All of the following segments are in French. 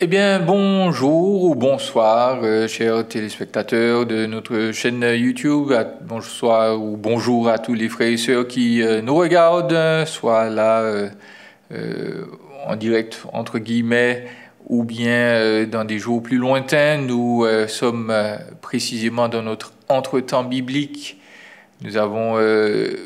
Eh bien, bonjour ou bonsoir, chers téléspectateurs de notre chaîne YouTube. Bonsoir ou bonjour à tous les frères et sœurs qui nous regardent, soit là en direct, entre guillemets, ou bien dans des jours plus lointains. Nous sommes précisément dans notre entretemps biblique. Nous avons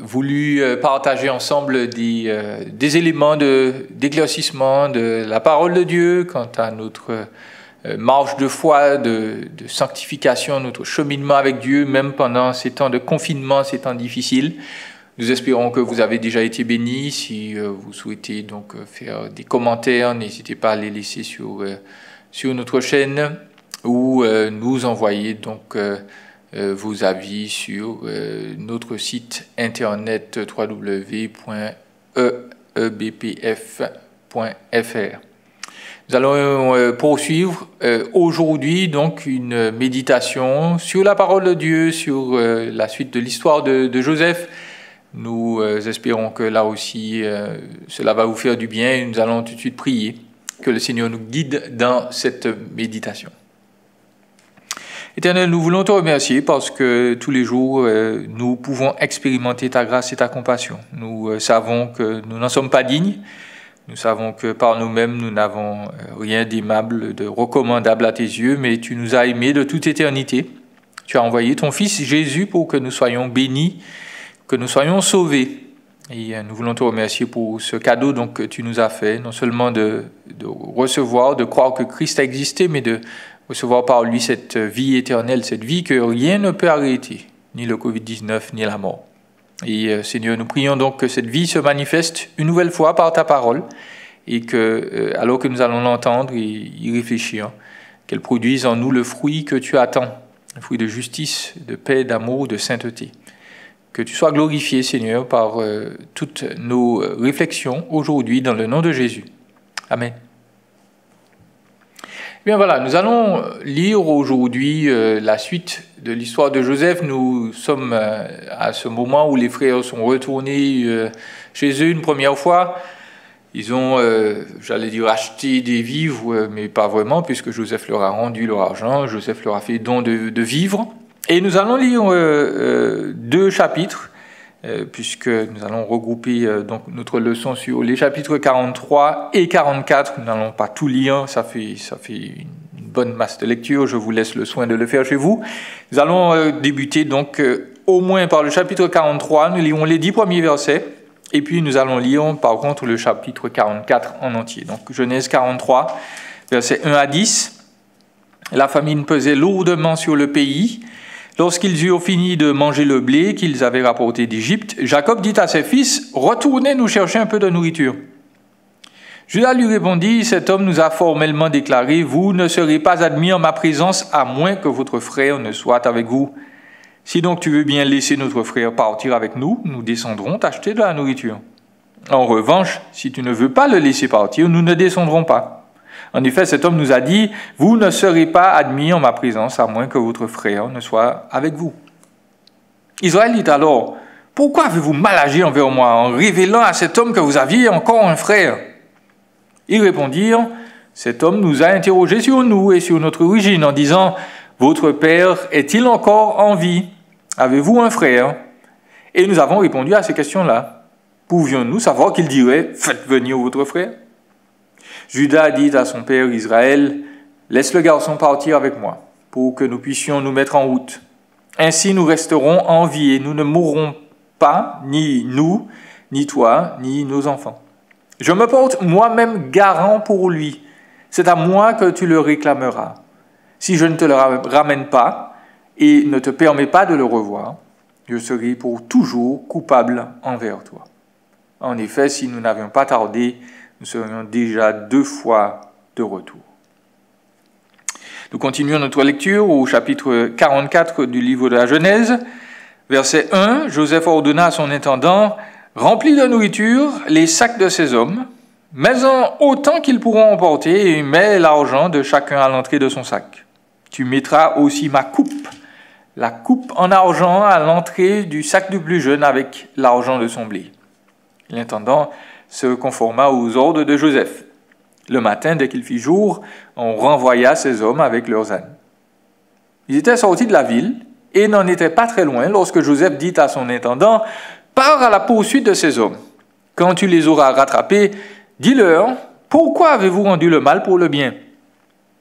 voulu partager ensemble des éléments d'éclaircissement de la parole de Dieu quant à notre marche de foi, de sanctification, notre cheminement avec Dieu, même pendant ces temps de confinement, ces temps difficiles. Nous espérons que vous avez déjà été bénis. Si vous souhaitez donc faire des commentaires, n'hésitez pas à les laisser sur notre chaîne ou nous envoyer donc vos avis sur notre site internet www.ebpf.fr. Nous allons poursuivre aujourd'hui donc une méditation sur la parole de Dieu, sur la suite de l'histoire de Joseph. Nous espérons que là aussi cela va vous faire du bien et nous allons tout de suite prier que le Seigneur nous guide dans cette méditation. Éternel, nous voulons te remercier parce que tous les jours, nous pouvons expérimenter ta grâce et ta compassion. Nous savons que nous n'en sommes pas dignes. Nous savons que par nous-mêmes, nous n'avons rien d'aimable, de recommandable à tes yeux, mais tu nous as aimés de toute éternité. Tu as envoyé ton Fils Jésus pour que nous soyons bénis, que nous soyons sauvés. Et nous voulons te remercier pour ce cadeau donc, que tu nous as fait, non seulement de recevoir, de croire que Christ a existé, mais de recevoir par lui cette vie éternelle, cette vie que rien ne peut arrêter, ni le Covid-19, ni la mort. Et Seigneur, nous prions donc que cette vie se manifeste une nouvelle fois par ta parole et que, alors que nous allons l'entendre et y réfléchir, qu'elle produise en nous le fruit que tu attends, le fruit de justice, de paix, d'amour, de sainteté. Que tu sois glorifié, Seigneur, par toutes nos réflexions aujourd'hui dans le nom de Jésus. Amen. Bien voilà, nous allons lire aujourd'hui la suite de l'histoire de Joseph. Nous sommes à ce moment où les frères sont retournés chez eux une première fois. Ils ont, j'allais dire, acheté des vivres, mais pas vraiment, puisque Joseph leur a rendu leur argent, Joseph leur a fait don de vivres. Et nous allons lire deux chapitres, puisque nous allons regrouper donc notre leçon sur les chapitres 43 et 44. Nous n'allons pas tout lire, ça fait une bonne masse de lecture, je vous laisse le soin de le faire chez vous. Nous allons débuter donc au moins par le chapitre 43, nous lirons les 10 premiers versets, et puis nous allons lire par contre le chapitre 44 en entier. Donc Genèse 43, versets 1 à 10. La famine pesait lourdement sur le pays. Lorsqu'ils eurent fini de manger le blé qu'ils avaient rapporté d'Égypte, Jacob dit à ses fils, « Retournez nous chercher un peu de nourriture. » Judas lui répondit, « Cet homme nous a formellement déclaré, « Vous ne serez pas admis en ma présence, à moins que votre frère ne soit avec vous. Si donc tu veux bien laisser notre frère partir avec nous, nous descendrons t'acheter de la nourriture. En revanche, si tu ne veux pas le laisser partir, nous ne descendrons pas. » En effet, cet homme nous a dit, « Vous ne serez pas admis en ma présence, à moins que votre frère ne soit avec vous. » Israël dit alors, « Pourquoi avez-vous mal agi envers moi, en révélant à cet homme que vous aviez encore un frère ?» Ils répondirent, « Cet homme nous a interrogés sur nous et sur notre origine, en disant, « Votre père est-il encore en vie? Avez-vous un frère ?» Et nous avons répondu à ces questions-là. Pouvions-nous savoir qu'il dirait, « Faites venir votre frère ?» Judas dit à son père Israël, « Laisse le garçon partir avec moi, pour que nous puissions nous mettre en route. Ainsi nous resterons en vie et nous ne mourrons pas, ni nous, ni toi, ni nos enfants. Je me porte moi-même garant pour lui. C'est à moi que tu le réclameras. Si je ne te le ramène pas et ne te permets pas de le revoir, je serai pour toujours coupable envers toi. » En effet, si nous n'avions pas tardé, nous serions déjà 2 fois de retour. Nous continuons notre lecture au chapitre 44 du livre de la Genèse. Verset 1, Joseph ordonna à son intendant, « Remplis de nourriture les sacs de ces hommes, mets-en autant qu'ils pourront emporter et mets l'argent de chacun à l'entrée de son sac. Tu mettras aussi ma coupe, la coupe en argent à l'entrée du sac du plus jeune avec l'argent de son blé. » L'intendant se conforma aux ordres de Joseph. Le matin, dès qu'il fit jour, on renvoya ces hommes avec leurs ânes. Ils étaient sortis de la ville et n'en étaient pas très loin lorsque Joseph dit à son intendant, « Pars à la poursuite de ces hommes. Quand tu les auras rattrapés, dis-leur, pourquoi avez-vous rendu le mal pour le bien?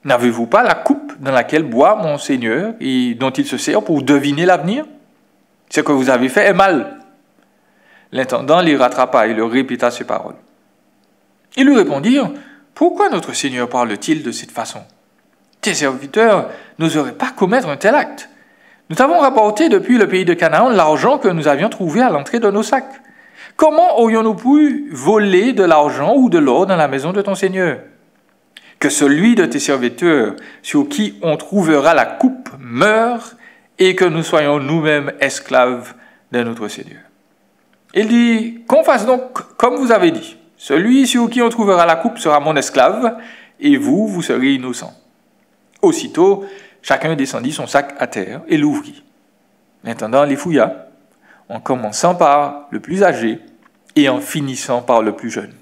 N'avez-vous pas la coupe dans laquelle boit mon Seigneur et dont il se sert pour deviner l'avenir? Ce que vous avez fait est mal. » L'intendant les rattrapa et leur répéta ces paroles. Ils lui répondirent, « Pourquoi notre Seigneur parle-t-il de cette façon? Tes serviteurs n'oseraient pas commettre un tel acte. Nous t'avons rapporté depuis le pays de Canaan l'argent que nous avions trouvé à l'entrée de nos sacs. Comment aurions-nous pu voler de l'argent ou de l'or dans la maison de ton Seigneur? Que celui de tes serviteurs sur qui on trouvera la coupe meure et que nous soyons nous-mêmes esclaves de notre Seigneur. » Il dit, « Qu'on fasse donc comme vous avez dit. Celui sur qui on trouvera la coupe sera mon esclave, et vous, vous serez innocents. » Aussitôt, chacun descendit son sac à terre et l'ouvrit. L'intendant les fouilla, en commençant par le plus âgé et en finissant par le plus jeune.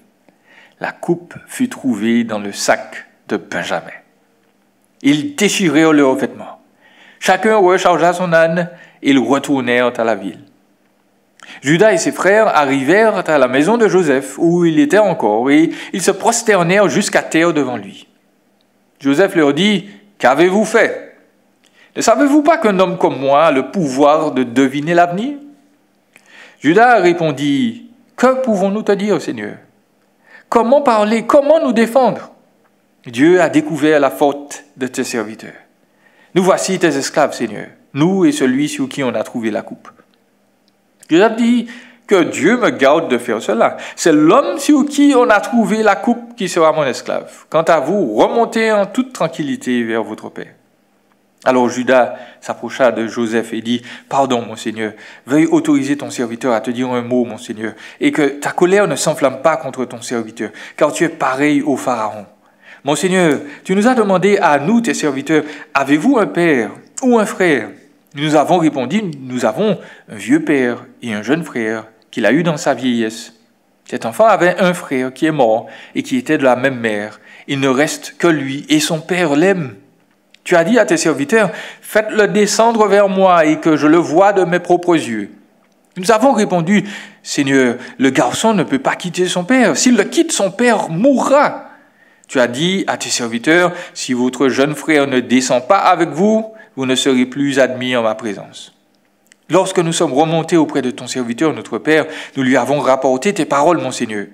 La coupe fut trouvée dans le sac de Benjamin. Ils déchirèrent leurs vêtements. Chacun rechargea son âne et ils retournèrent à la ville. Judas et ses frères arrivèrent à la maison de Joseph, où il était encore, et ils se prosternèrent jusqu'à terre devant lui. Joseph leur dit, « Qu'avez-vous fait? Ne savez-vous pas qu'un homme comme moi a le pouvoir de deviner l'avenir? » Judas répondit, « Que pouvons-nous te dire, Seigneur? Comment parler? Comment nous défendre? Dieu a découvert la faute de tes serviteurs. Nous voici tes esclaves, Seigneur, nous et celui sur qui on a trouvé la coupe. » Joseph dit, « Que Dieu me garde de faire cela. C'est l'homme sur qui on a trouvé la coupe qui sera mon esclave. Quant à vous, remontez en toute tranquillité vers votre père. » Alors Judas s'approcha de Joseph et dit, « Pardon, mon Seigneur, veuille autoriser ton serviteur à te dire un mot, mon Seigneur, et que ta colère ne s'enflamme pas contre ton serviteur, car tu es pareil au Pharaon. Mon Seigneur, tu nous as demandé à nous, tes serviteurs, avez-vous un père ou un frère? Nous avons répondu, nous avons un vieux père et un jeune frère qu'il a eu dans sa vieillesse. Cet enfant avait un frère qui est mort et qui était de la même mère. Il ne reste que lui et son père l'aime. Tu as dit à tes serviteurs, faites-le descendre vers moi et que je le voie de mes propres yeux. Nous avons répondu, Seigneur, le garçon ne peut pas quitter son père. S'il le quitte, son père mourra. Tu as dit à tes serviteurs, si votre jeune frère ne descend pas avec vous, vous ne serez plus admis en ma présence. Lorsque nous sommes remontés auprès de ton serviteur, notre père, nous lui avons rapporté tes paroles, mon Seigneur.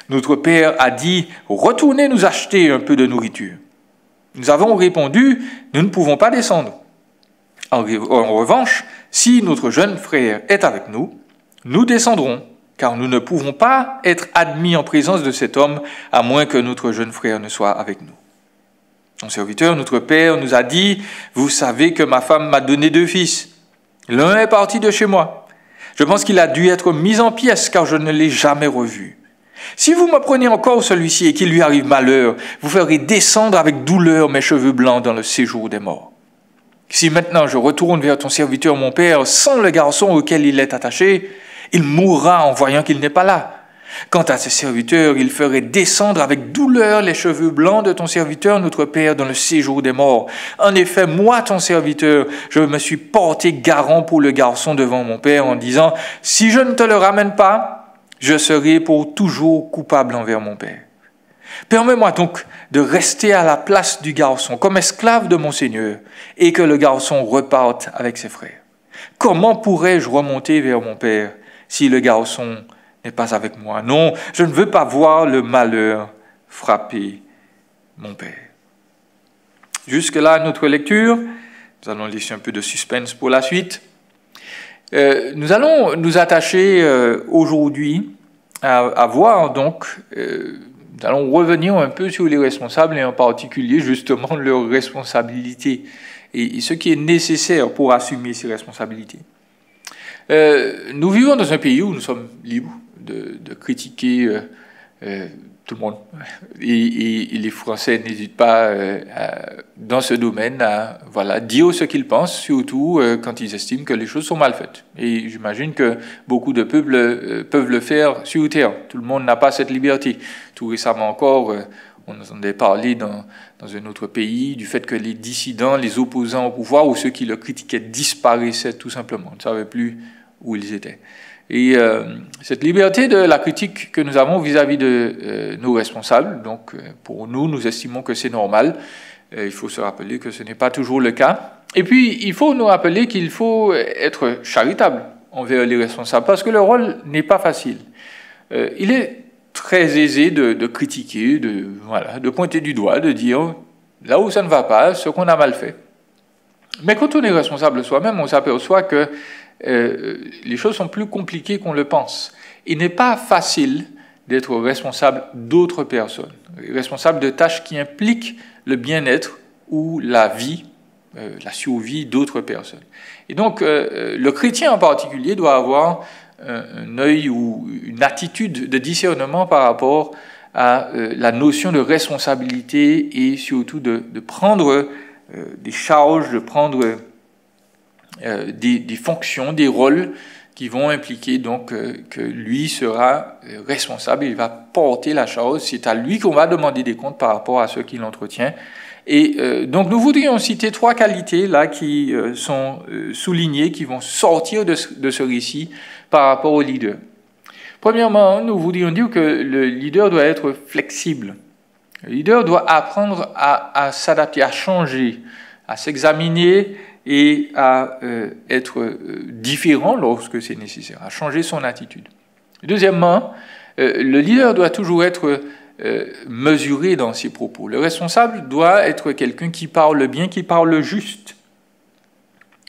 Notre père a dit, retournez nous acheter un peu de nourriture. Nous avons répondu, nous ne pouvons pas descendre. En revanche, si notre jeune frère est avec nous, nous descendrons, car nous ne pouvons pas être admis en présence de cet homme, à moins que notre jeune frère ne soit avec nous. Ton serviteur, notre père, nous a dit, vous savez que ma femme m'a donné 2 fils. L'un est parti de chez moi. Je pense qu'il a dû être mis en pièces, car je ne l'ai jamais revu. Si vous me prenez encore celui-ci et qu'il lui arrive malheur, vous ferez descendre avec douleur mes cheveux blancs dans le séjour des morts. Si maintenant je retourne vers ton serviteur, mon père, sans le garçon auquel il est attaché, il mourra en voyant qu'il n'est pas là. Quant à ses serviteurs, il ferait descendre avec douleur les cheveux blancs de ton serviteur, notre père, dans le séjour des morts. En effet, moi, ton serviteur, je me suis porté garant pour le garçon devant mon père en disant, si je ne te le ramène pas, je serai pour toujours coupable envers mon père. Permets-moi donc de rester à la place du garçon, comme esclave de mon Seigneur, et que le garçon reparte avec ses frères. Comment pourrais-je remonter vers mon père si le garçon n'est pas avec moi? Non, je ne veux pas voir le malheur frapper mon père. Jusque-là, notre lecture. Nous allons laisser un peu de suspense pour la suite. Nous allons nous attacher aujourd'hui à voir donc, nous allons revenir un peu sur les responsables et en particulier justement leurs responsabilités et ce qui est nécessaire pour assumer ces responsabilités. Nous vivons dans un pays où nous sommes libres de critiquer tout le monde. Et les Français n'hésitent pas dans ce domaine à dire ce qu'ils pensent, surtout quand ils estiment que les choses sont mal faites. Et j'imagine que beaucoup de peuples peuvent le faire sur terre. Tout le monde n'a pas cette liberté. Tout récemment encore, On entendait parler dans un autre pays du fait que les dissidents, les opposants au pouvoir ou ceux qui le critiquaient disparaissaient tout simplement. On ne savait plus où ils étaient. Et cette liberté de la critique que nous avons vis-à-vis de nos responsables, donc pour nous, nous estimons que c'est normal. Il faut se rappeler que ce n'est pas toujours le cas. Et puis, il faut nous rappeler qu'il faut être charitable envers les responsables, parce que le rôle n'est pas facile. Il est très aisé de critiquer, de pointer du doigt, de dire là où ça ne va pas, ce qu'on a mal fait. Mais quand on est responsable soi-même, on s'aperçoit que les choses sont plus compliquées qu'on le pense. Il n'est pas facile d'être responsable d'autres personnes, responsable de tâches qui impliquent le bien-être ou la vie, la survie d'autres personnes. Et donc, le chrétien en particulier doit avoir un œil ou une attitude de discernement par rapport à la notion de responsabilité et surtout de prendre des charges, de prendre des fonctions, des rôles qui vont impliquer donc que lui sera responsable, il va porter la charge, c'est à lui qu'on va demander des comptes par rapport à ceux qui l'entretiennent. Et donc nous voudrions citer 3 qualités là qui sont soulignées, qui vont sortir de ce récit par rapport au leader. Premièrement, nous voudrions dire que le leader doit être flexible. Le leader doit apprendre à s'adapter, à changer, à s'examiner et à être différent lorsque c'est nécessaire, à changer son attitude. Deuxièmement, le leader doit toujours être mesuré dans ses propos. Le responsable doit être quelqu'un qui parle bien, qui parle juste.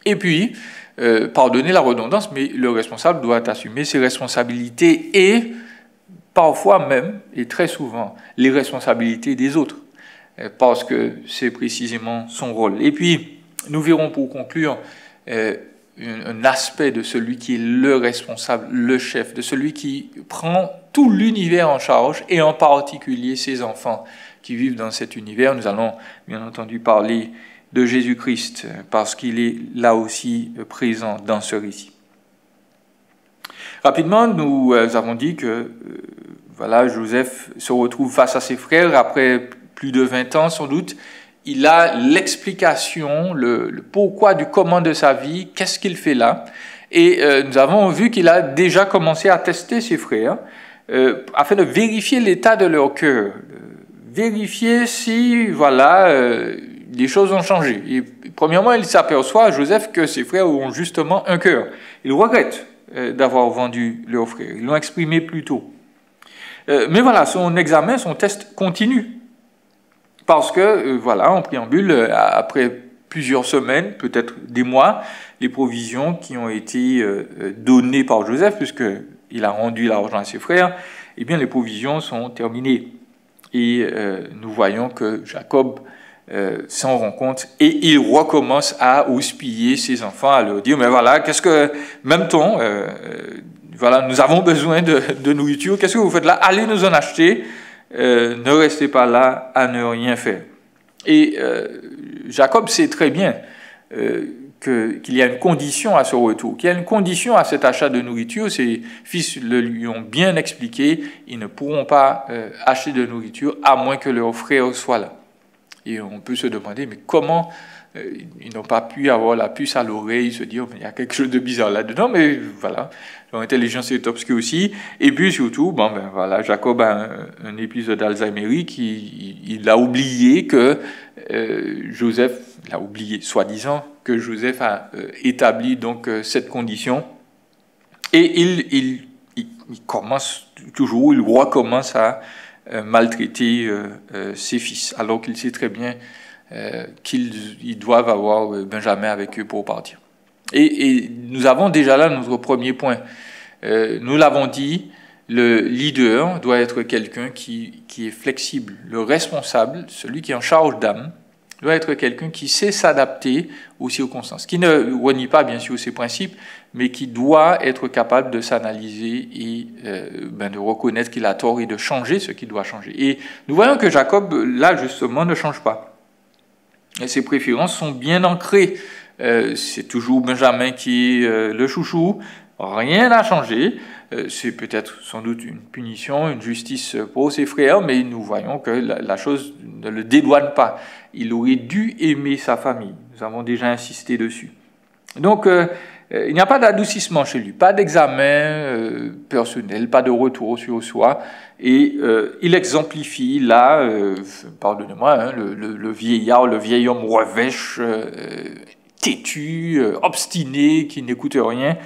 Et puis, pardonnez la redondance, mais le responsable doit assumer ses responsabilités et parfois même, et très souvent, les responsabilités des autres, parce que c'est précisément son rôle. Et puis, nous verrons pour conclure un aspect de celui qui est le responsable, le chef, de celui qui prend tout l'univers en charge, et en particulier ses enfants qui vivent dans cet univers. Nous allons bien entendu parler de Jésus-Christ, parce qu'il est là aussi présent dans ce récit. Rapidement, nous avons dit que Joseph se retrouve face à ses frères après plus de 20 ans sans doute. Il a l'explication, le pourquoi du comment de sa vie, qu'est-ce qu'il fait là. Et nous avons vu qu'il a déjà commencé à tester ses frères afin de vérifier l'état de leur cœur, vérifier si les choses ont changé. Et premièrement, il s'aperçoit, Joseph, que ses frères ont justement un cœur. Il regrette d'avoir vendu leurs frères. Ils l'ont exprimé plus tôt. Mais voilà, son examen, son test continue. Parce que, en préambule, après plusieurs semaines, peut-être des mois, les provisions qui ont été données par Joseph, puisqu'il a rendu l'argent à ses frères, eh bien, les provisions sont terminées. Et nous voyons que Jacob s'en rend compte et il recommence à houspiller ses enfants, à leur dire, mais voilà, même-t-on, nous avons besoin de nourriture, qu'est-ce que vous faites là? Allez nous en acheter. Ne restez pas là à ne rien faire. Et Jacob sait très bien qu'il y a une condition à ce retour, qu'il y a une condition à cet achat de nourriture. Ses fils le lui ont bien expliqué, ils ne pourront pas acheter de nourriture à moins que leur frère soit là. Et on peut se demander, mais comment ils n'ont pas pu avoir la puce à l'oreille, se dire, il y a quelque chose de bizarre là-dedans, mais voilà, leur intelligence est obscure aussi. Et puis surtout, Jacob a un épisode d'Alzheimer il a oublié que Joseph, il a oublié, soi-disant, que Joseph a établi donc cette condition. Et il recommence à maltraiter ses fils, alors qu'il sait très bien qu'ils doivent avoir Benjamin avec eux pour partir. Et nous avons déjà là notre premier point. Nous l'avons dit, le leader doit être quelqu'un qui est flexible. Le responsable, celui qui est en charge d'âme, doit être quelqu'un qui sait s'adapter aux circonstances, qui ne renie pas bien sûr ses principes, mais qui doit être capable de s'analyser et de reconnaître qu'il a tort et de changer ce qu'il doit changer. Et nous voyons que Jacob, là justement, ne change pas. Et ses préférences sont bien ancrées. C'est toujours Benjamin qui est le chouchou. rien n'a changé. C'est peut-être sans doute une punition, une justice pour ses frères, mais nous voyons que la chose ne le dédouane pas. Il aurait dû aimer sa famille. Nous avons déjà insisté dessus. Donc, il n'y a pas d'adoucissement chez lui, pas d'examen personnel, pas de retour sur soi. Et il exemplifie là, pardonnez-moi, le vieillard, le vieil homme revêche, têtu, obstiné, qui n'écoute rien,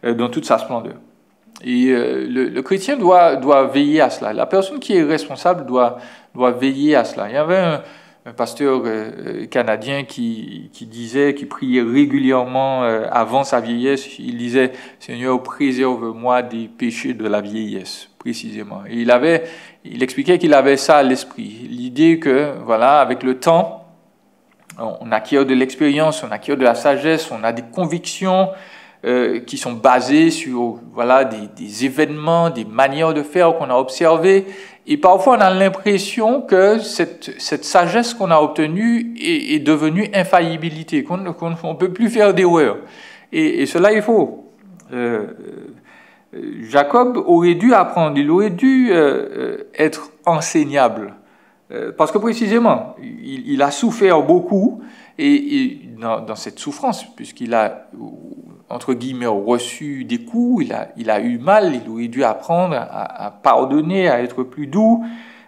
dans toute sa splendeur. Et le chrétien doit veiller à cela. La personne qui est responsable doit veiller à cela. Il y avait un pasteur canadien qui priait régulièrement avant sa vieillesse. Il disait « Seigneur, préserve-moi des péchés de la vieillesse », précisément. Et il expliquait qu'il avait ça à l'esprit. L'idée que, voilà, avec le temps, on acquiert de l'expérience, on acquiert de la sagesse, on a des convictions qui sont basées sur des événements, des manières de faire qu'on a observées. Et parfois, on a l'impression que cette sagesse qu'on a obtenue est devenue infaillibilité, qu'on ne peut plus faire d'erreur. Et cela est faux. Jacob aurait dû apprendre, il aurait dû être enseignable. Parce que précisément, il a souffert beaucoup, et dans cette souffrance, puisqu'il a, entre guillemets, reçu des coups, il a eu mal, il aurait dû apprendre à pardonner, à être plus doux,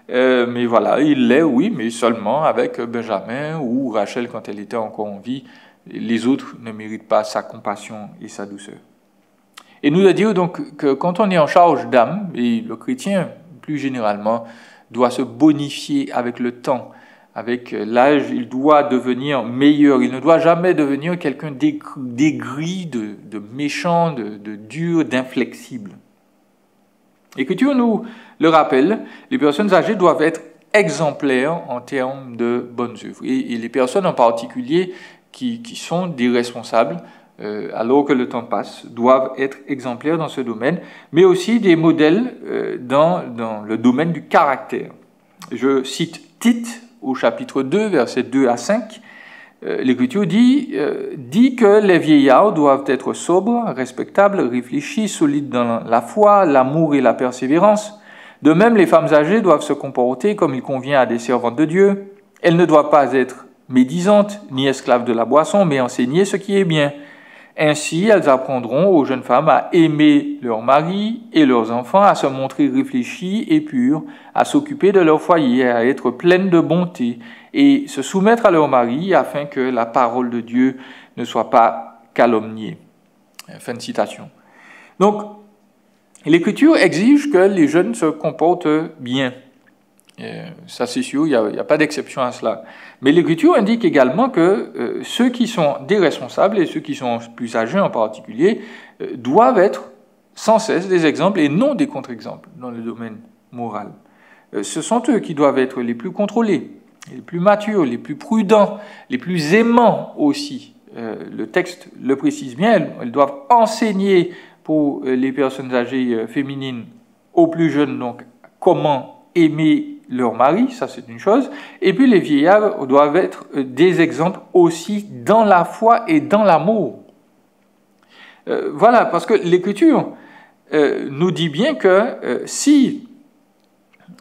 mais voilà, il l'est, oui, mais seulement avec Benjamin ou Rachel quand elle était encore en vie. Les autres ne méritent pas sa compassion et sa douceur. Et nous a dit donc que quand on est en charge d'âme, et le chrétien plus généralement doit se bonifier avec le temps, avec l'âge, il doit devenir meilleur. Il ne doit jamais devenir quelqu'un d'aigri, de méchant, de dur, d'inflexible. L'Écriture nous le rappelle, les personnes âgées doivent être exemplaires en termes de bonnes œuvres. Et les personnes en particulier qui sont des responsables, alors que le temps passe, doivent être exemplaires dans ce domaine, mais aussi des modèles dans le domaine du caractère. Je cite Tite au chapitre 2, versets 2 à 5. L'Écriture dit que les vieillards doivent être sobres, respectables, réfléchis, solides dans la foi, l'amour et la persévérance. De même, les femmes âgées doivent se comporter comme il convient à des servantes de Dieu. Elles ne doivent pas être médisantes, ni esclaves de la boisson, mais enseigner ce qui est bien. Ainsi, elles apprendront aux jeunes femmes à aimer leurs maris et leurs enfants, à se montrer réfléchies et pures, à s'occuper de leur foyer, à être pleines de bonté et se soumettre à leur mari afin que la parole de Dieu ne soit pas calomniée. Fin de citation. Donc, l'Écriture exige que les jeunes se comportent bien. Ça, c'est sûr, il n'y a pas d'exception à cela. Mais l'Écriture indique également que ceux qui sont des responsables, et ceux qui sont plus âgés en particulier, doivent être sans cesse des exemples et non des contre-exemples dans le domaine moral. Ce sont eux qui doivent être les plus contrôlés, les plus matures, les plus prudents, les plus aimants aussi. Le texte le précise bien, elles doivent enseigner pour les personnes âgées féminines aux plus jeunes, donc comment aimer leur mari, ça c'est une chose, et puis les vieillards doivent être des exemples aussi dans la foi et dans l'amour. Voilà, parce que l'Écriture nous dit bien que si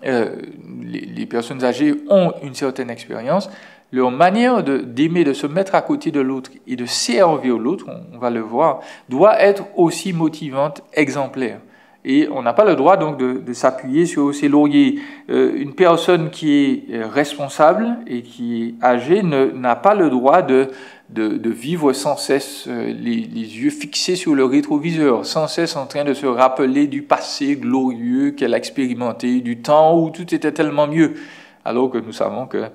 les personnes âgées ont une certaine expérience, leur manière d'aimer, de se mettre à côté de l'autre et de servir l'autre, on va le voir, doit être aussi motivante, exemplaire. Et on n'a pas le droit donc de s'appuyer sur ses lauriers. Une personne qui est responsable et qui est âgée n'a pas le droit de vivre sans cesse les yeux fixés sur le rétroviseur, sans cesse en train de se rappeler du passé glorieux qu'elle a expérimenté, du temps où tout était tellement mieux, alors que nous savons que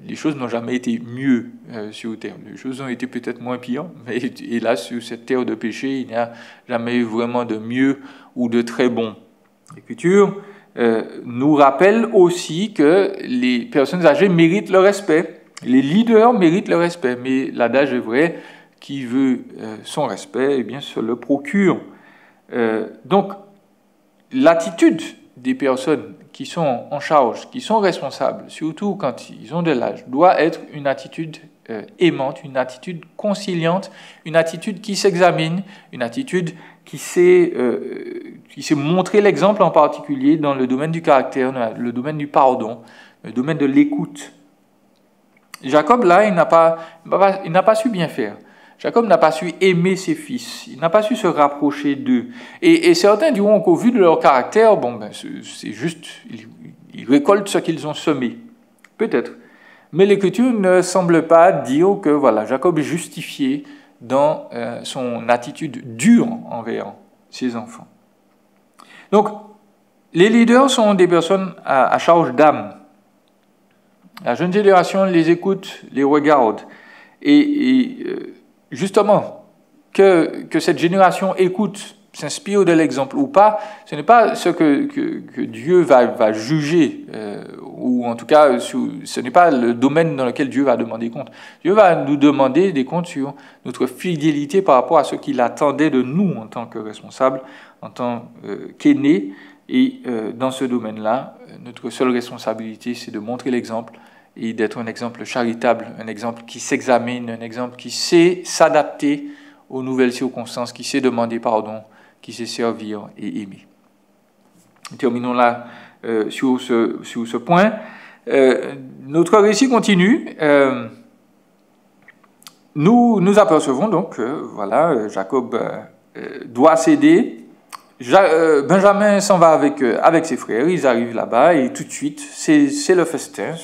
les choses n'ont jamais été mieux sur terre. Les choses ont été peut-être moins pires, mais hélas, sur cette terre de péché, il n'y a jamais eu vraiment de mieux ou de très bon. L'Écriture nous rappelle aussi que les personnes âgées méritent le respect. Les leaders méritent le respect, mais l'adage est vrai, qui veut son respect, eh bien, se le procure. Donc, l'attitude des personnes qui sont en charge, qui sont responsables, surtout quand ils ont de l'âge, doit être une attitude aimante, une attitude conciliante, une attitude qui s'examine, une attitude qui sait montrer l'exemple en particulier dans le domaine du caractère, dans le domaine du pardon, le domaine de l'écoute. Jacob, là, il n'a pas su bien faire. Jacob n'a pas su aimer ses fils, il n'a pas su se rapprocher d'eux. Et certains diront qu'au vu de leur caractère, c'est juste, ils récoltent ce qu'ils ont semé. Peut-être. Mais l'Écriture ne semble pas dire que voilà, Jacob est justifié dans son attitude dure envers ses enfants. Donc, les leaders sont des personnes à charge d'âme. La jeune génération les écoute, les regarde. Et justement, que cette génération écoute, s'inspire de l'exemple ou pas, ce n'est pas ce que Dieu va juger, ou en tout cas, ce n'est pas le domaine dans lequel Dieu va demander compte. Dieu va nous demander des comptes sur notre fidélité par rapport à ce qu'il attendait de nous en tant que responsables, en tant qu'aînés. Et dans ce domaine-là, notre seule responsabilité, c'est de montrer l'exemple et d'être un exemple charitable, un exemple qui s'examine, un exemple qui sait s'adapter aux nouvelles circonstances, qui sait demander pardon, qui sait servir et aimer. Terminons là sur ce point. Notre récit continue. Nous apercevons donc que voilà, Jacob doit céder. Benjamin s'en va avec ses frères, ils arrivent là-bas et tout de suite, c'est le festin,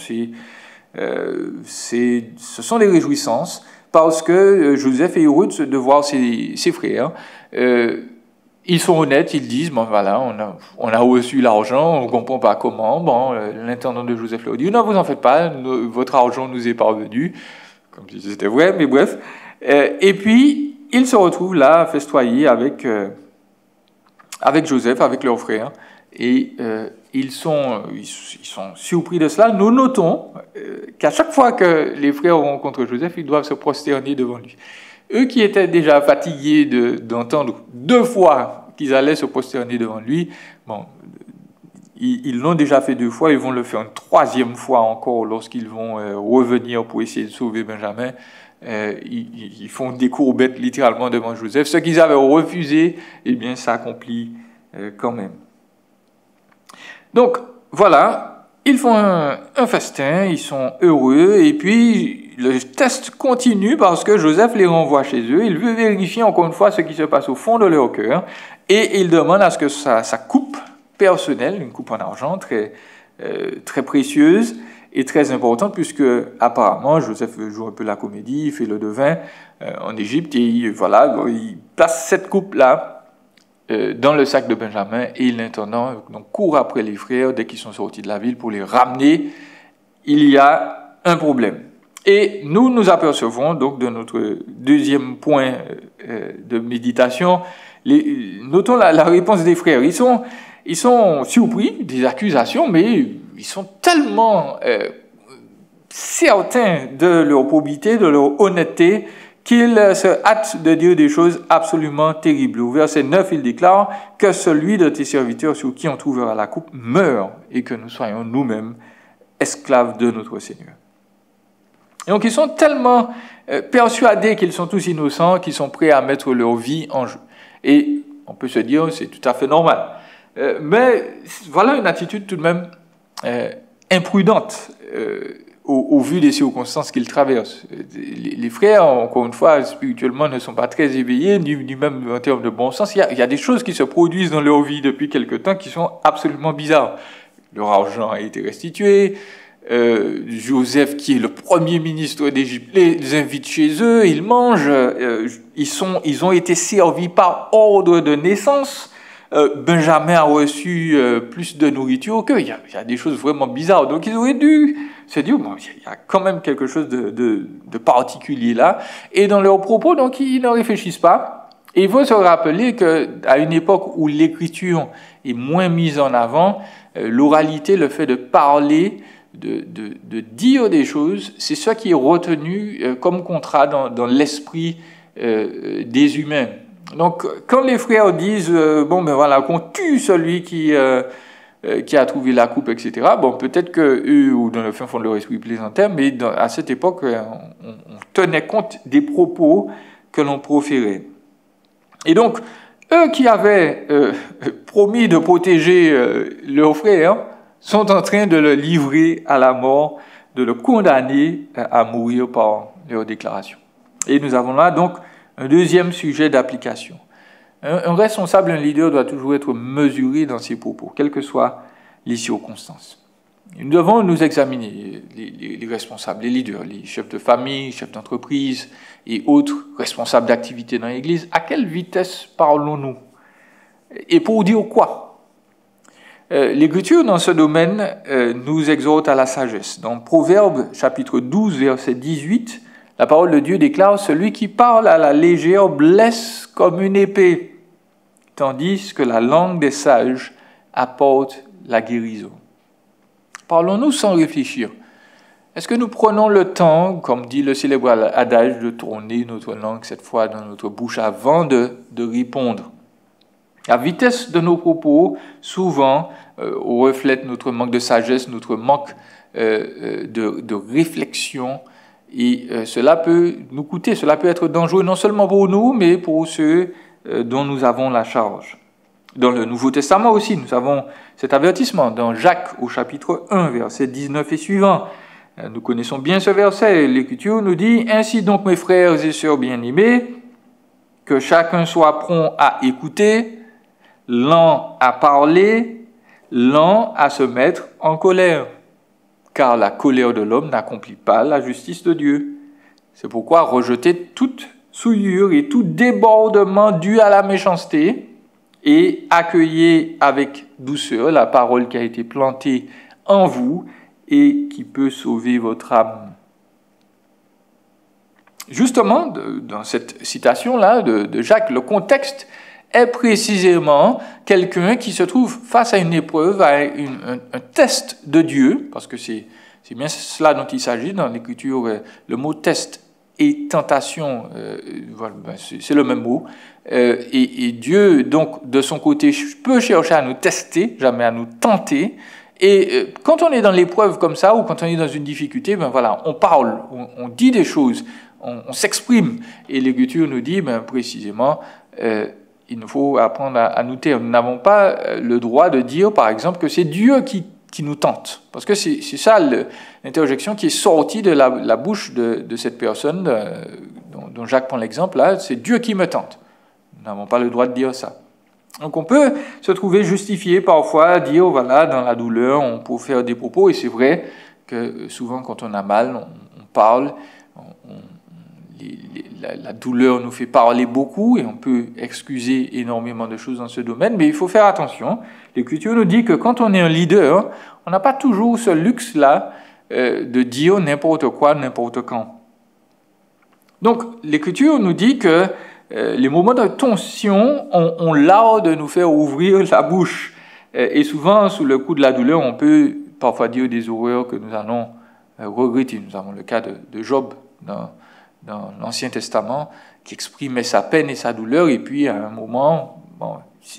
ce sont des réjouissances parce que Joseph est heureux de voir ses frères. Ils sont honnêtes, ils disent, bon voilà, on a reçu l'argent, on ne comprend pas comment. Bon, l'intendant de Joseph leur dit, non, vous en faites pas, votre argent nous est parvenu. Comme si c'était vrai, mais bref. Et puis, ils se retrouvent là, festoyer avec Joseph, avec leurs frères. Et ils sont surpris de cela. Nous notons qu'à chaque fois que les frères rencontrent Joseph, ils doivent se prosterner devant lui. Eux qui étaient déjà fatigués d'entendre 2 fois qu'ils allaient se prosterner devant lui, bon, ils l'ont déjà fait 2 fois, ils vont le faire une 3e fois encore lorsqu'ils vont revenir pour essayer de sauver Benjamin. Ils font des courbettes littéralement devant Joseph. Ce qu'ils avaient refusé, eh bien, s'accomplit quand même. Donc, voilà. Ils font un festin, ils sont heureux, et puis le test continue parce que Joseph les renvoie chez eux. Il veut vérifier encore une fois ce qui se passe au fond de leur cœur, et il demande à ce que sa coupe personnelle, une coupe en argent très précieuse et très importante, puisque apparemment Joseph joue un peu la comédie, il fait le devin en Égypte, et il place cette coupe-là dans le sac de Benjamin, et l'intendant donc court après les frères dès qu'ils sont sortis de la ville pour les ramener. Il y a un problème. Et nous apercevons donc de notre 2e point de méditation, notons la réponse des frères. Ils sont surpris des accusations, mais ils sont tellement certains de leur probité, de leur honnêteté, qu'ils se hâtent de dire des choses absolument terribles. Au verset 9, il déclare « Que celui de tes serviteurs sur qui on trouvera la coupe meure, et que nous soyons nous-mêmes esclaves de notre Seigneur. » Et donc ils sont tellement persuadés qu'ils sont tous innocents qu'ils sont prêts à mettre leur vie en jeu. Et on peut se dire c'est tout à fait normal. Mais voilà une attitude tout de même imprudente au vu des circonstances qu'ils traversent. Les frères, encore une fois, spirituellement, ne sont pas très éveillés, ni même en termes de bon sens. Il y a des choses qui se produisent dans leur vie depuis quelque temps qui sont absolument bizarres. Leur argent a été restitué. Joseph, qui est le premier ministre d'Égypte, les invite chez eux, ils mangent. Ils ont été servis par ordre de naissance. Benjamin a reçu plus de nourriture qu'eux. Il y a des choses vraiment bizarres. Donc ils auraient dû se dire, bon, il y a quand même quelque chose de particulier là. Et dans leurs propos, donc, ils ne réfléchissent pas. Et il faut se rappeler qu'à une époque où l'écriture est moins mise en avant, l'oralité, le fait de parler, de dire des choses, c'est ce qui est retenu comme contrat dans l'esprit des humains. Donc, quand les frères disent, qu'on tue celui qui qui a trouvé la coupe, etc. Bon, peut-être qu'eux, ou dans le fin fond de leur esprit, plaisantaient, mais à cette époque, on tenait compte des propos que l'on proférait. Et donc, eux qui avaient promis de protéger leurs frères sont en train de le livrer à la mort, de le condamner à mourir par leur déclaration. Et nous avons là donc un deuxième sujet d'application. Un responsable, un leader doit toujours être mesuré dans ses propos, quelles que soient les circonstances. Nous devons nous examiner, les responsables, les leaders, les chefs de famille, chefs d'entreprise et autres responsables d'activités dans l'Église. À quelle vitesse parlons-nous? Et pour dire quoi? L'Écriture, dans ce domaine, nous exhorte à la sagesse. Dans Proverbes, chapitre 12, verset 18, la parole de Dieu déclare « Celui qui parle à la légère blesse comme une épée, tandis que la langue des sages apporte la guérison. » Parlons-nous sans réfléchir. Est-ce que nous prenons le temps, comme dit le célèbre adage, de tourner notre langue cette fois dans notre bouche avant de répondre? La vitesse de nos propos, souvent, reflète notre manque de sagesse, notre manque de réflexion, et cela peut nous coûter, cela peut être dangereux non seulement pour nous, mais pour ceux dont nous avons la charge. Dans le Nouveau Testament aussi, nous avons cet avertissement dans Jacques au chapitre 1, verset 19 et suivant. Nous connaissons bien ce verset. L'Écriture nous dit « Ainsi donc, mes frères et sœurs bien-aimés, que chacun soit prompt à écouter, lent à parler, lent à se mettre en colère. Car la colère de l'homme n'accomplit pas la justice de Dieu. C'est pourquoi rejetez toute souillure et tout débordement dû à la méchanceté et accueillez avec douceur la parole qui a été plantée en vous et qui peut sauver votre âme. » Justement, dans cette citation-là de Jacques, le contexte est précisément quelqu'un qui se trouve face à une épreuve, à un test de Dieu, parce que c'est bien cela dont il s'agit dans l'Écriture. Le mot test et tentation, c'est le même mot. Et Dieu, donc, de son côté, peut chercher à nous tester, jamais à nous tenter. Et quand on est dans l'épreuve comme ça, ou quand on est dans une difficulté, on parle, on dit des choses, on s'exprime. Et l'Écriture nous dit précisément, il nous faut apprendre à nous taire. Nous n'avons pas le droit de dire, par exemple, que c'est Dieu qui nous tente. Parce que c'est ça l'interjection qui est sortie de la bouche de cette personne dont Jacques prend l'exemple là, c'est Dieu qui me tente. Nous n'avons pas le droit de dire ça. Donc on peut se trouver justifié parfois, dire voilà, dans la douleur, on peut faire des propos, et c'est vrai que souvent quand on a mal, on parle, la douleur nous fait parler beaucoup et on peut excuser énormément de choses dans ce domaine, mais il faut faire attention. L'Écriture nous dit que quand on est un leader, on n'a pas toujours ce luxe-là de dire n'importe quoi, n'importe quand. Donc l'Écriture nous dit que les moments de tension ont l'art de nous faire ouvrir la bouche. Et souvent, sous le coup de la douleur, on peut parfois dire des horreurs que nous allons regretter. Nous avons le cas de Job dans l'Ancien Testament, qui exprimait sa peine et sa douleur, et puis à un moment,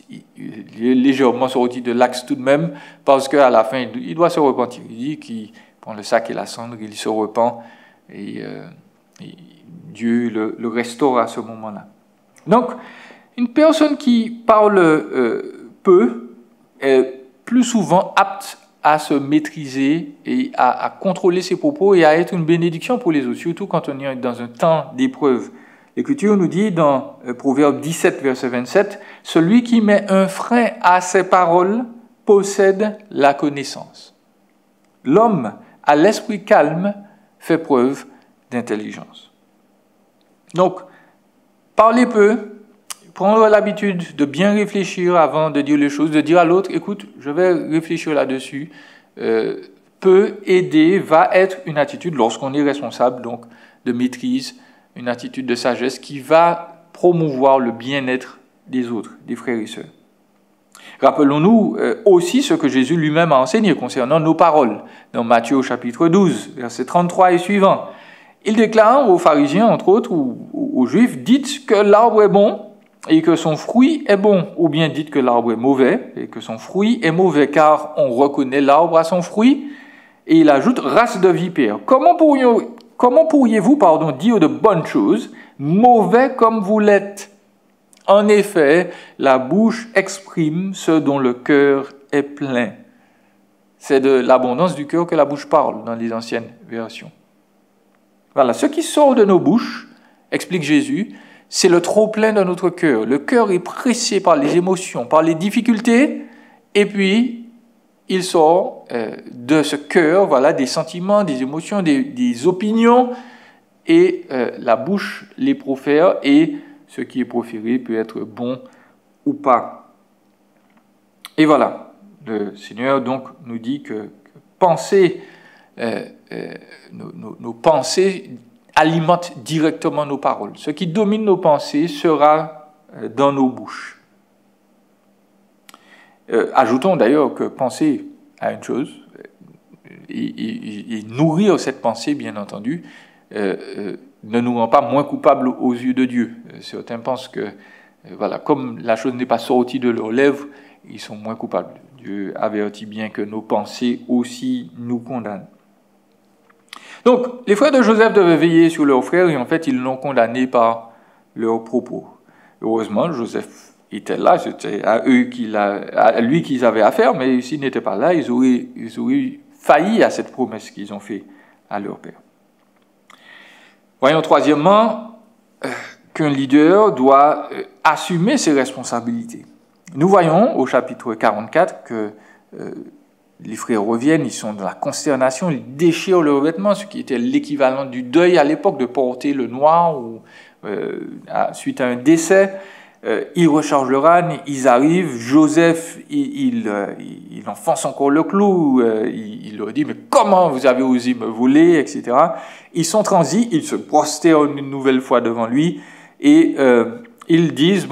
il est légèrement sorti de l'axe tout de même, parce qu'à la fin, il doit se repentir. Il dit qu'il prend le sac et la cendre, il se repent, et Dieu le restaure à ce moment-là. Donc, une personne qui parle peu est plus souvent apte à se maîtriser et à contrôler ses propos et à être une bénédiction pour les autres, surtout quand on est dans un temps d'épreuve. L'Écriture nous dit dans Proverbe 17, verset 27, « Celui qui met un frein à ses paroles possède la connaissance. L'homme à l'esprit calme fait preuve d'intelligence. » Donc, parler peu, prendre l'habitude de bien réfléchir avant de dire les choses, de dire à l'autre, écoute, je vais réfléchir là-dessus, peut aider, va être une attitude, lorsqu'on est responsable, donc de maîtrise, une attitude de sagesse qui va promouvoir le bien-être des autres, des frères et sœurs. Rappelons-nous aussi ce que Jésus lui-même a enseigné concernant nos paroles, dans Matthieu au chapitre 12, versets 33 et suivants. Il déclare aux pharisiens, entre autres, ou aux juifs, « Dites que l'arbre est bon, et que son fruit est bon. Ou bien dites que l'arbre est mauvais et que son fruit est mauvais, car on reconnaît l'arbre à son fruit. Et il ajoute, race de vipères. Comment pourriez-vous dire de bonnes choses, mauvais comme vous l'êtes? En effet, la bouche exprime ce dont le cœur est plein. C'est de l'abondance du cœur que la bouche parle dans les anciennes versions. Voilà, ce qui sort de nos bouches, explique Jésus, c'est le trop-plein de notre cœur. Le cœur est pressé par les émotions, par les difficultés, et puis il sort de ce cœur, voilà, des sentiments, des émotions, des opinions, et la bouche les profère, et ce qui est proféré peut être bon ou pas. Et voilà, le Seigneur donc nous dit que penser, nos pensées alimentent directement nos paroles. Ce qui domine nos pensées sera dans nos bouches. Ajoutons d'ailleurs que penser à une chose et nourrir cette pensée, bien entendu, ne nous rend pas moins coupables aux yeux de Dieu. Certains pensent que, voilà, comme la chose n'est pas sortie de leurs lèvres, ils sont moins coupables. Dieu avertit bien que nos pensées aussi nous condamnent. Donc, les frères de Joseph devaient veiller sur leurs frères et en fait, ils l'ont condamné par leurs propos. Heureusement, Joseph était là, c'était à lui qu'ils avaient affaire, mais s'ils n'étaient pas là, ils auraient failli à cette promesse qu'ils ont faite à leur père. Voyons troisièmement qu'un leader doit assumer ses responsabilités. Nous voyons au chapitre 44 que les frères reviennent, ils sont dans la consternation, ils déchirent leurs vêtements, ce qui était l'équivalent du deuil à l'époque, de porter le noir ou, suite à un décès. Ils rechargent leur âne, ils arrivent, Joseph, il enfonce encore le clou, il leur dit « Mais comment vous avez osé me voler ?» etc. Ils sont transis, ils se prosternent une nouvelle fois devant lui, et ils disent,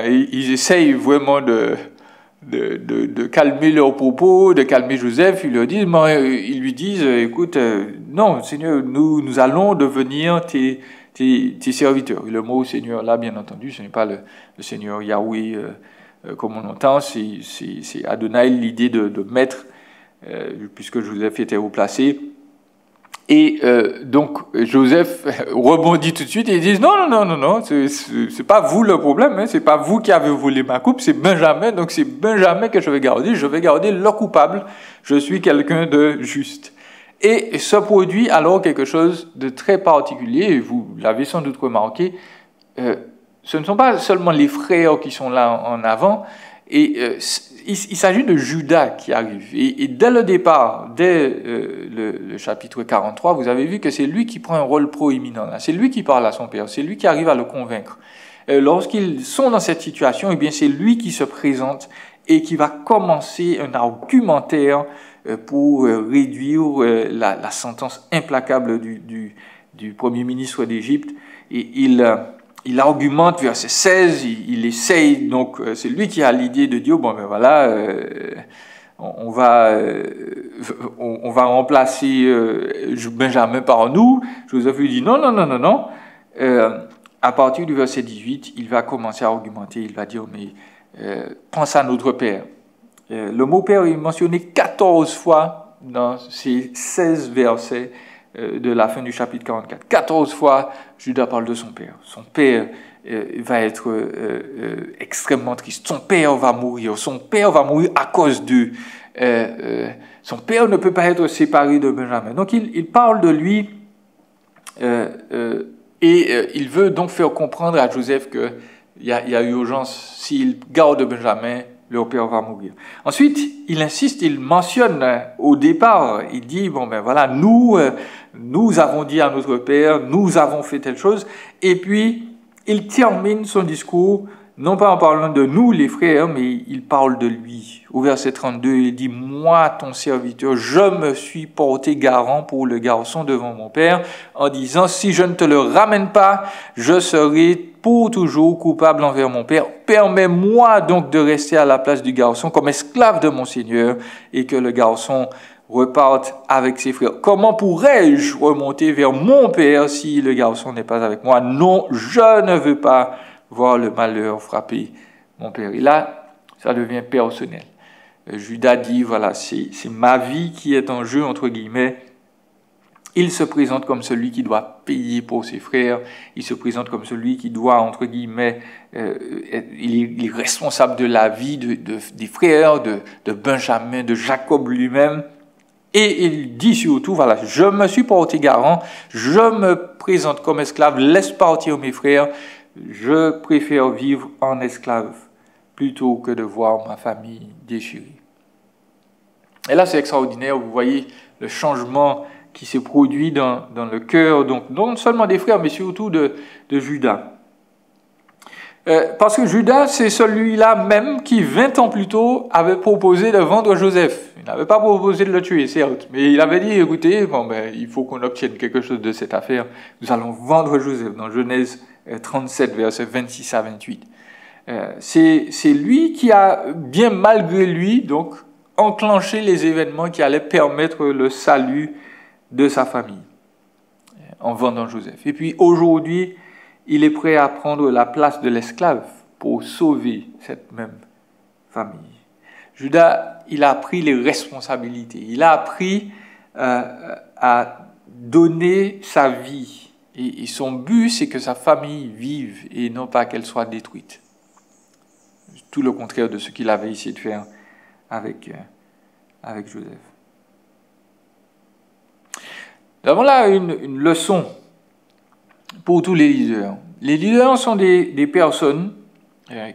ils essayent vraiment de calmer leurs propos, de calmer Joseph. Ils lui disent, écoute, non, Seigneur, nous allons devenir tes serviteurs. Et le mot Seigneur, là, bien entendu, ce n'est pas le Seigneur Yahweh comme on entend, c'est Adonai, l'idée de maître, puisque Joseph était haut placé. Et donc Joseph rebondit tout de suite et il dit non, c'est pas vous le problème, hein, c'est pas vous qui avez volé ma coupe, c'est Benjamin, donc c'est Benjamin que je vais garder le coupable, je suis quelqu'un de juste. Et se produit alors quelque chose de très particulier, et vous l'avez sans doute remarqué, ce ne sont pas seulement les frères qui sont là en avant, et il s'agit de Judas qui arrive. Et dès le départ, dès le chapitre 43, vous avez vu que c'est lui qui prend un rôle proéminent. C'est lui qui parle à son père, c'est lui qui arrive à le convaincre. Lorsqu'ils sont dans cette situation, eh bien, c'est lui qui se présente et qui va commencer un argumentaire pour réduire la sentence implacable du premier ministre d'Égypte. Et il argumente, verset 16, il essaye, donc c'est lui qui a l'idée de dire, on va remplacer Benjamin par nous. Joseph lui dit non. À partir du verset 18, il va commencer à argumenter, il va dire, pense à notre Père. Le mot Père est mentionné 14 fois dans ces 16 versets de la fin du chapitre 44. 14 fois, Judas parle de son père. Son père va être extrêmement triste. Son père va mourir. Son père va mourir à cause d'eux. Son père ne peut pas être séparé de Benjamin. Donc, il parle de lui et il veut donc faire comprendre à Joseph qu'il y a urgence. S'il garde Benjamin, leur père va mourir. Ensuite, il insiste, il mentionne au départ, il dit, nous avons dit à notre père, nous avons fait telle chose, et puis il termine son discours, non pas en parlant de nous, les frères, mais il parle de lui. Au verset 32, il dit, moi, ton serviteur, je me suis porté garant pour le garçon devant mon père, en disant, si je ne te le ramène pas, je serai pour toujours coupable envers mon père. Permets-moi donc de rester à la place du garçon comme esclave de mon Seigneur, et que le garçon reparte avec ses frères. Comment pourrais-je remonter vers mon père si le garçon n'est pas avec moi? Non, je ne veux pas voir le malheur frapper mon père. Et là, ça devient personnel. Judas dit, voilà, c'est ma vie qui est en jeu, entre guillemets. Il se présente comme celui qui doit payer pour ses frères. Il se présente comme celui qui doit, entre guillemets, il est responsable de la vie des frères, de Benjamin, de Jacob lui-même. Et il dit surtout, voilà, je me suis porté garant, je me présente comme esclave, laisse partir mes frères, je préfère vivre en esclave plutôt que de voir ma famille déchirée. Et là, c'est extraordinaire, vous voyez le changement qui s'est produit dans le cœur, donc non seulement des frères, mais surtout de Judas. Parce que Judas, c'est celui-là même qui, 20 ans plus tôt, avait proposé de vendre Joseph. Il n'avait pas proposé de le tuer, certes, mais il avait dit, écoutez, il faut qu'on obtienne quelque chose de cette affaire. Nous allons vendre Joseph, dans Genèse 37, versets 26 à 28. C'est lui qui a, bien malgré lui, donc, enclenché les événements qui allaient permettre le salut de sa famille, en vendant Joseph. Et puis, aujourd'hui, il est prêt à prendre la place de l'esclave pour sauver cette même famille. Judas, il a pris les responsabilités. Il a appris à donner sa vie. Et son but, c'est que sa famille vive et non pas qu'elle soit détruite. Tout le contraire de ce qu'il avait essayé de faire avec Joseph. Nous avons là une leçon pour tous les leaders. Les leaders sont des personnes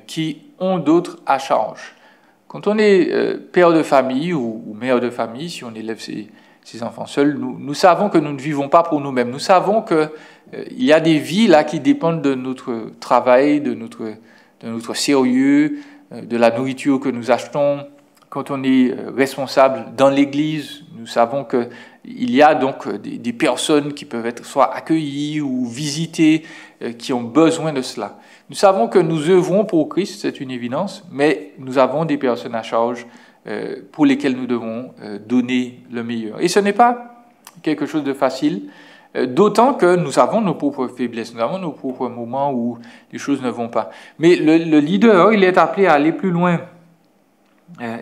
qui ont d'autres à charge. Quand on est père de famille ou mère de famille, si on élève ses enfants seuls, nous savons que nous ne vivons pas pour nous-mêmes. Nous savons qu'il y a des vies là qui dépendent de notre travail, de notre sérieux, de la nourriture que nous achetons. Quand on est responsable dans l'Église, nous savons qu'il y a donc des personnes qui peuvent être soit accueillies ou visitées, qui ont besoin de cela. Nous savons que nous œuvrons pour Christ, c'est une évidence, mais nous avons des personnes à charge pour lesquelles nous devons donner le meilleur. Et ce n'est pas quelque chose de facile, d'autant que nous avons nos propres faiblesses, nous avons nos propres moments où les choses ne vont pas. Mais le leader, il est appelé à aller plus loin.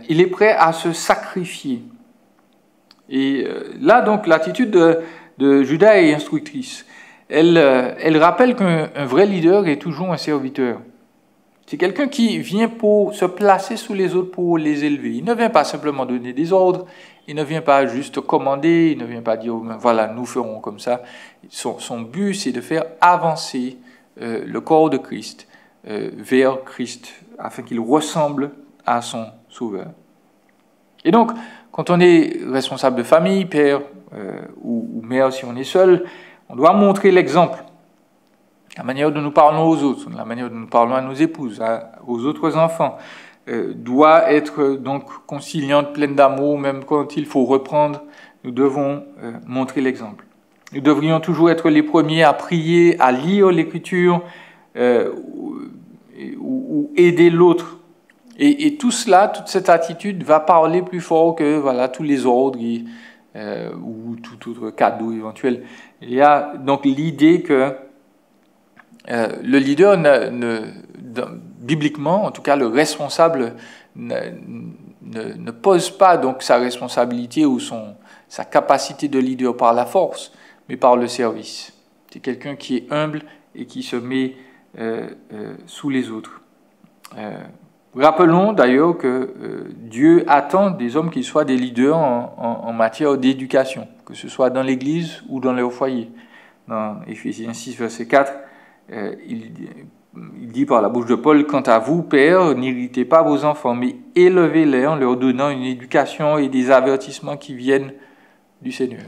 Il est prêt à se sacrifier. Et là, donc, l'attitude de Judas est instructrice. Elle rappelle qu'un vrai leader est toujours un serviteur. C'est quelqu'un qui vient pour se placer sous les autres pour les élever. Il ne vient pas simplement donner des ordres, il ne vient pas juste commander, il ne vient pas dire « voilà, nous ferons comme ça ». Son but, c'est de faire avancer le corps de Christ vers Christ, afin qu'il ressemble à son Sauveur. Et donc, quand on est responsable de famille, père ou mère, si on est seul, on doit montrer l'exemple. La manière dont nous parlons aux autres, la manière dont nous parlons à nos épouses, aux autres enfants, doit être donc conciliante, pleine d'amour, même quand il faut reprendre, nous devons montrer l'exemple. Nous devrions toujours être les premiers à prier, à lire l'Écriture ou aider l'autre. Et tout cela, toute cette attitude va parler plus fort que voilà, tous les ordres ou tout autre cadeau éventuel. Il y a donc l'idée que le leader, bibliquement, en tout cas le responsable, ne pose pas donc sa responsabilité ou sa capacité de leader par la force, mais par le service. C'est quelqu'un qui est humble et qui se met sous les autres. Rappelons d'ailleurs que Dieu attend des hommes qui soient des leaders en matière d'éducation, que ce soit dans l'Église ou dans leur foyer. Dans Éphésiens 6, verset 4, il dit par la bouche de Paul, « Quant à vous, pères, n'irritez pas vos enfants, mais élevez-les en leur donnant une éducation et des avertissements qui viennent du Seigneur. »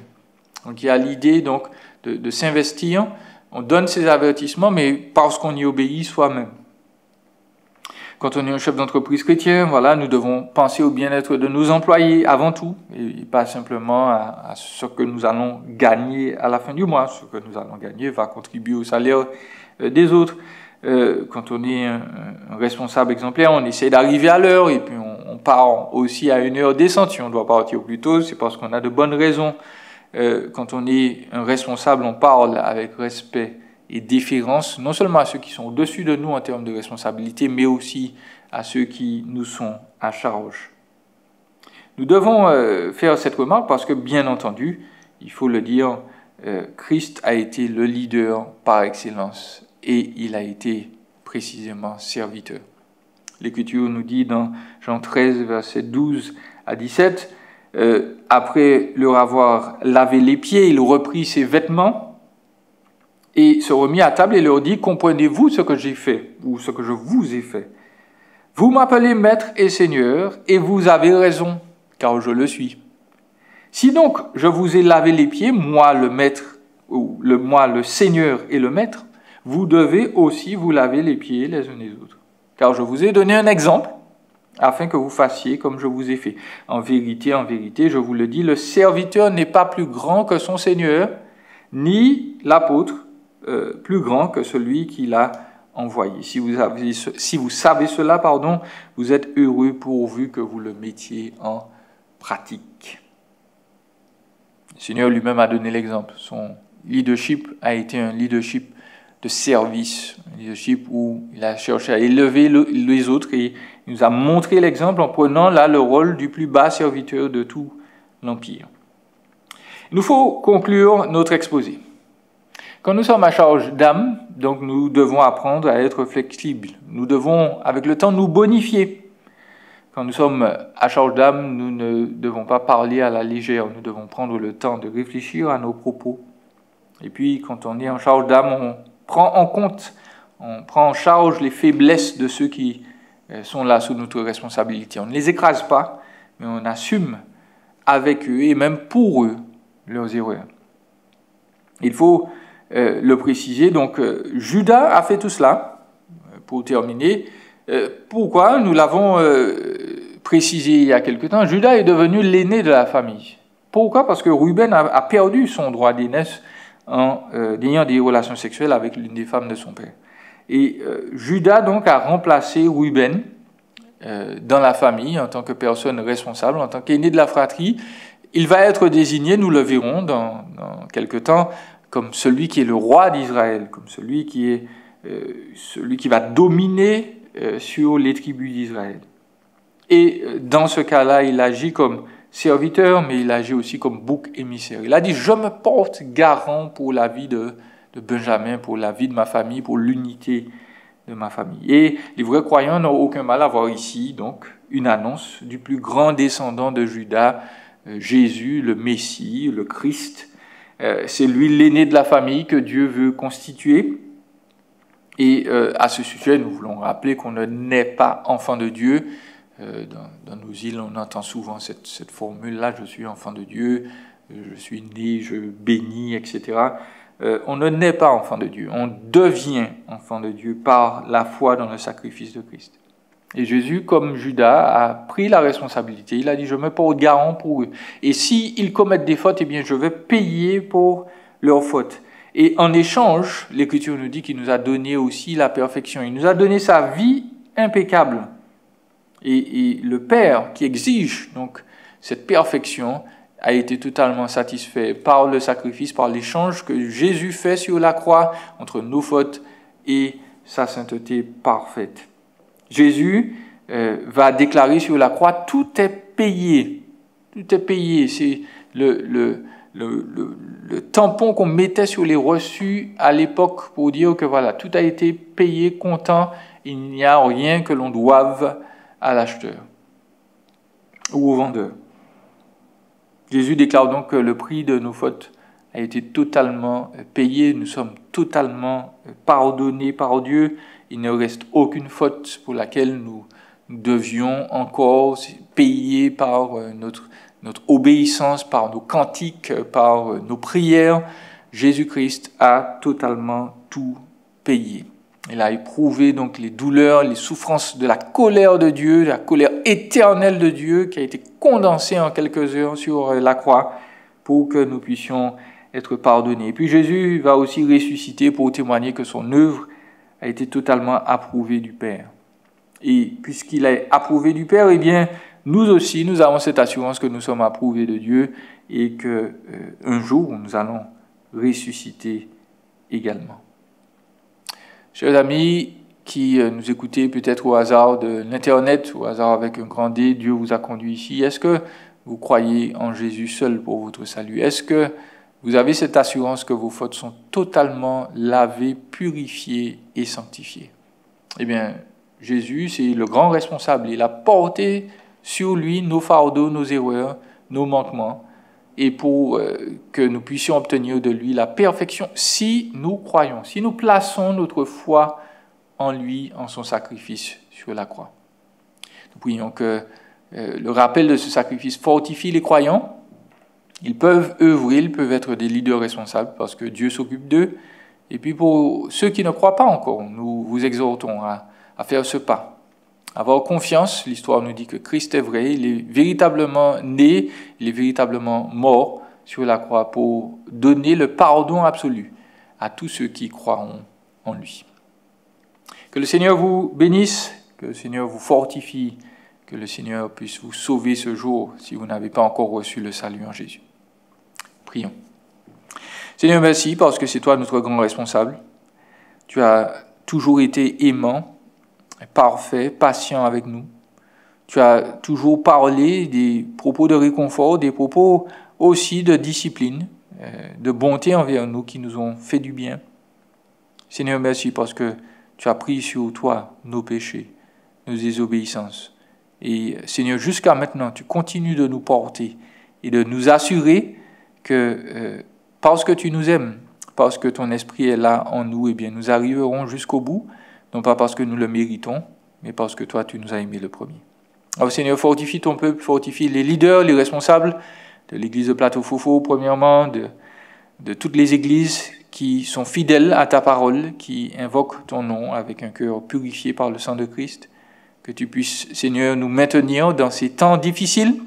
Donc il y a l'idée donc de s'investir, on donne ces avertissements, mais parce qu'on y obéit soi-même. Quand on est un chef d'entreprise chrétien, voilà, nous devons penser au bien-être de nos employés avant tout, et pas simplement à ce que nous allons gagner à la fin du mois. Ce que nous allons gagner va contribuer au salaire des autres. Quand on est un responsable exemplaire, on essaie d'arriver à l'heure, et puis on part aussi à une heure décente. Si on doit partir plus tôt, c'est parce qu'on a de bonnes raisons. Quand on est un responsable, on parle avec respect et déférence, non seulement à ceux qui sont au-dessus de nous en termes de responsabilité, mais aussi à ceux qui nous sont à charge. Nous devons faire cette remarque parce que, bien entendu, il faut le dire, Christ a été le leader par excellence et il a été précisément serviteur. L'Écriture nous dit dans Jean 13, versets 12 à 17, après leur avoir lavé les pieds, il reprit ses vêtements et se remit à table et leur dit « Comprenez-vous ce que j'ai fait ou ce que je vous ai fait? Vous m'appelez maître et seigneur et vous avez raison, car je le suis. Si donc je vous ai lavé les pieds, moi le maître, moi le seigneur et le maître, vous devez aussi vous laver les pieds les uns les autres. Car je vous ai donné un exemple, afin que vous fassiez comme je vous ai fait. En vérité, je vous le dis, le serviteur n'est pas plus grand que son Seigneur, ni l'apôtre plus grand que celui qui l'a envoyé. Si vous savez cela, vous êtes heureux pourvu que vous le mettiez en pratique. Le Seigneur lui-même a donné l'exemple. Son leadership a été un leadership de service, un leadership où il a cherché à élever les autres et il nous a montré l'exemple en prenant là le rôle du plus bas serviteur de tout l'Empire. Il nous faut conclure notre exposé. Quand nous sommes à charge d'âme, donc nous devons apprendre à être flexibles. Nous devons, avec le temps, nous bonifier. Quand nous sommes à charge d'âme, nous ne devons pas parler à la légère. Nous devons prendre le temps de réfléchir à nos propos. Et puis, quand on est en charge d'âme, on prend en charge les faiblesses de ceux qui sont là sous notre responsabilité. On ne les écrase pas, mais on assume avec eux et même pour eux leurs erreurs. Il faut le préciser. Donc, Judas a fait tout cela. Pour terminer, pourquoi? Nous l'avons précisé il y a quelque temps. Judas est devenu l'aîné de la famille. Pourquoi? Parce que Ruben a perdu son droit d'aînesse en ayant des relations sexuelles avec l'une des femmes de son père. Et Judas donc a remplacé Ruben dans la famille en tant que personne responsable, en tant qu'aîné de la fratrie. Il va être désigné, nous le verrons dans quelque temps, comme celui qui est le roi d'Israël, comme celui qui va dominer sur les tribus d'Israël. Et dans ce cas-là, il agit comme serviteur, mais il agit aussi comme bouc émissaire. Il a dit « Je me porte garant pour la vie de Benjamin, pour la vie de ma famille, pour l'unité de ma famille. » Et les vrais croyants n'ont aucun mal à voir ici donc une annonce du plus grand descendant de Judas, Jésus, le Messie, le Christ. C'est lui l'aîné de la famille que Dieu veut constituer. Et à ce sujet, nous voulons rappeler qu'on ne naît pas enfant de Dieu. Dans nos îles, on entend souvent cette formule-là, je suis enfant de Dieu, je suis né, je bénis, etc. On ne naît pas enfant de Dieu, on devient enfant de Dieu par la foi dans le sacrifice de Christ. Et Jésus, comme Judas, a pris la responsabilité. Il a dit, je me porte garant pour eux. Et s'ils commettent des fautes, eh bien, je vais payer pour leurs fautes. Et en échange, l'Écriture nous dit qu'il nous a donné aussi la perfection. Il nous a donné sa vie impeccable. Et le Père qui exige donc cette perfection a été totalement satisfait par le sacrifice, par l'échange que Jésus fait sur la croix entre nos fautes et sa sainteté parfaite. Jésus va déclarer sur la croix, tout est payé. Tout est payé. C'est le tampon qu'on mettait sur les reçus à l'époque pour dire que voilà, tout a été payé, comptant, il n'y a rien que l'on doive à l'acheteur ou au vendeur. Jésus déclare donc que le prix de nos fautes a été totalement payé, nous sommes totalement pardonnés par Dieu, il ne reste aucune faute pour laquelle nous devions encore payer par notre obéissance, par nos cantiques, par nos prières. Jésus-Christ a totalement tout payé. Il a éprouvé donc les douleurs, les souffrances de la colère de Dieu, la colère éternelle de Dieu qui a été condensée en quelques heures sur la croix pour que nous puissions être pardonnés. Et puis Jésus va aussi ressusciter pour témoigner que son œuvre a été totalement approuvée du Père. Et puisqu'il est approuvé du Père, eh bien, nous aussi, nous avons cette assurance que nous sommes approuvés de Dieu et que un jour, nous allons ressusciter également. Chers amis qui nous écoutez peut-être au hasard de l'Internet, au hasard avec un grand D, Dieu vous a conduit ici. Est-ce que vous croyez en Jésus seul pour votre salut? Est-ce que vous avez cette assurance que vos fautes sont totalement lavées, purifiées et sanctifiées? Eh bien, Jésus, c'est le grand responsable. Il a porté sur lui nos fardeaux, nos erreurs, nos manquements, et pour que nous puissions obtenir de lui la perfection si nous croyons, si nous plaçons notre foi en lui, en son sacrifice sur la croix. Nous prions que le rappel de ce sacrifice fortifie les croyants. Ils peuvent œuvrer, ils peuvent être des leaders responsables parce que Dieu s'occupe d'eux. Et puis pour ceux qui ne croient pas encore, nous vous exhortons à faire ce pas. Avoir confiance, l'histoire nous dit que Christ est vrai, il est véritablement né, il est véritablement mort sur la croix pour donner le pardon absolu à tous ceux qui croiront en lui. Que le Seigneur vous bénisse, que le Seigneur vous fortifie, que le Seigneur puisse vous sauver ce jour si vous n'avez pas encore reçu le salut en Jésus. Prions. Seigneur, merci parce que c'est toi notre grand responsable. Tu as toujours été aimant, parfait, patient avec nous. Tu as toujours parlé des propos de réconfort, des propos aussi de discipline, de bonté envers nous qui nous ont fait du bien. Seigneur, merci parce que tu as pris sur toi nos péchés, nos désobéissances. Et Seigneur, jusqu'à maintenant, tu continues de nous porter et de nous assurer que parce que tu nous aimes, parce que ton esprit est là en nous, eh bien, nous arriverons jusqu'au bout, non pas parce que nous le méritons, mais parce que toi, tu nous as aimés le premier. Alors Seigneur, fortifie ton peuple, fortifie les leaders, les responsables de l'église de Plateau-Fofo, premièrement, de toutes les églises qui sont fidèles à ta parole, qui invoquent ton nom avec un cœur purifié par le sang de Christ. Que tu puisses, Seigneur, nous maintenir dans ces temps difficiles,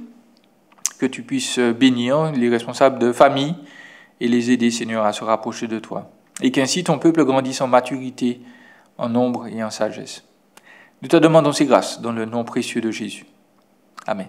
que tu puisses bénir les responsables de famille et les aider, Seigneur, à se rapprocher de toi. Et qu'ainsi ton peuple grandisse en maturité, en nombre et en sagesse. Nous te demandons ces grâces dans le nom précieux de Jésus. Amen.